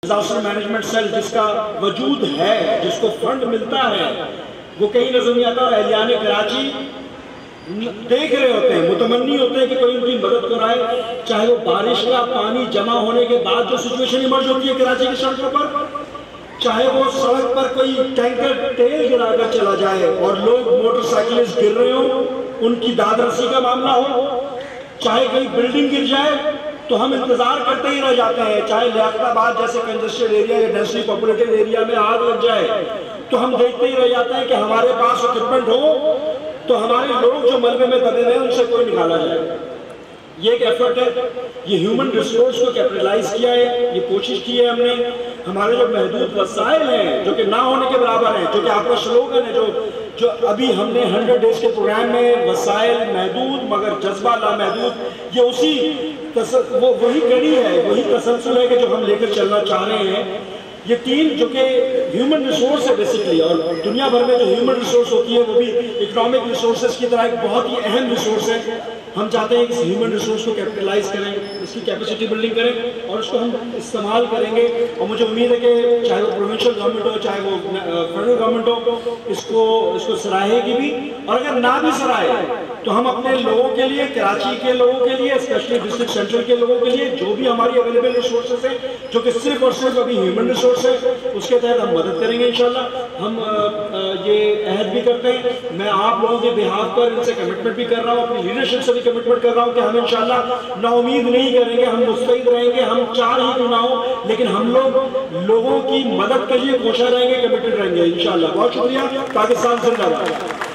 Disaster management cell जिसका वजूद है, जिसको फंड मिलता है, वो कहीं नजर नहीं आता। एहलियान कराची देख रहे होते हैं, मुतमन्नी होते हैं कि कोई उनकी मदद कराए। चाहे वो बारिश का पानी जमा होने के बाद जो सिचुएशन इमर्ज होती है कराची की सड़कों पर, चाहे वो सड़क पर कोई टैंकर तेल गिराकर चला जाए और लोग मोटरसाइकिलिस्ट गिर रहे हो, उनकी दाद रसी का मामला हो, चाहे कहीं बिल्डिंग गिर जाए तो हम इंतजार करते ही रह जाते हैं। चाहे लियाकताबाद जैसे कंजेस्टेड एरिया या डेंसली पॉपुलेटेड एरिया में आग लग जाए तो हम देखते ही रह जाते हैं कि हमारे पास इक्विपमेंट हो तो हमारे लोग जो मलबे में दबे हुए हैं उनसे कोई निकाला जाए। ये एक एफर्ट है, ये ह्यूमन रिसोर्स को कैपिटलाइज किया है, ये कोशिश की है हमने। हमारे जो महदूद वसाइल हैं जो कि ना होने के बराबर हैं, जो कि आपका स्लोगन है, जो अभी हमने 100 डेज के प्रोग्राम में वसाइल महदूद मगर जज्बा लामहदूद, ये उसी वही कड़ी है, वही तसलसल है कि जो हम लेकर चलना चाह रहे हैं। ये तीन जो कि ह्यूमन रिसोर्स है बेसिकली, और दुनिया भर में जो ह्यूमन रिसोर्स होती है वो भी इकोनॉमिक रिसोर्सेज की तरह एक बहुत ही अहम रिसोर्स है। हम चाहते हैं कि इस ह्यूमन रिसोर्स को कैपिटलाइज करें, इसकी कैपेसिटी बिल्डिंग करें और उसको हम इस्तेमाल करेंगे। और मुझे उम्मीद है कि चाहे वो प्रोविंशियल गवर्नमेंट हो चाहे वो फेडरल गवर्नमेंट हो, इसको सराहेगी भी। और अगर ना भी सराहे तो हम अपने लोगों के लिए, कराची के लोगों के लिए, स्पेशली डिस्ट्रिक्ट सेंट्रल के लोगों के लिए जो भी हमारी अवेलेबल रिसोर्सेज है, जो कि सिर्फ और सिर्फ अभी ह्यूमन रिसोर्स है, उसके तहत हम मदद करेंगे इंशाल्लाह। हम ये अहद भी करते हैं, मैं आप लोगों के बिहाफ पर इनसे कमिटमेंट भी कर रहा हूँ, अपनी लीडरशिप से भी कमिटमेंट कर रहा हूँ कि हम इंशाल्लाह नाउमीद नहीं करेंगे, हम मुस्तैद रहेंगे। हम चार ही क्यों ना हो, लेकिन हम लोगों की मदद के लिए कोशिश रहेंगे, कमिटेड रहेंगे इंशाल्लाह। बहुत शुक्रिया। पाकिस्तान जिंदाबाद।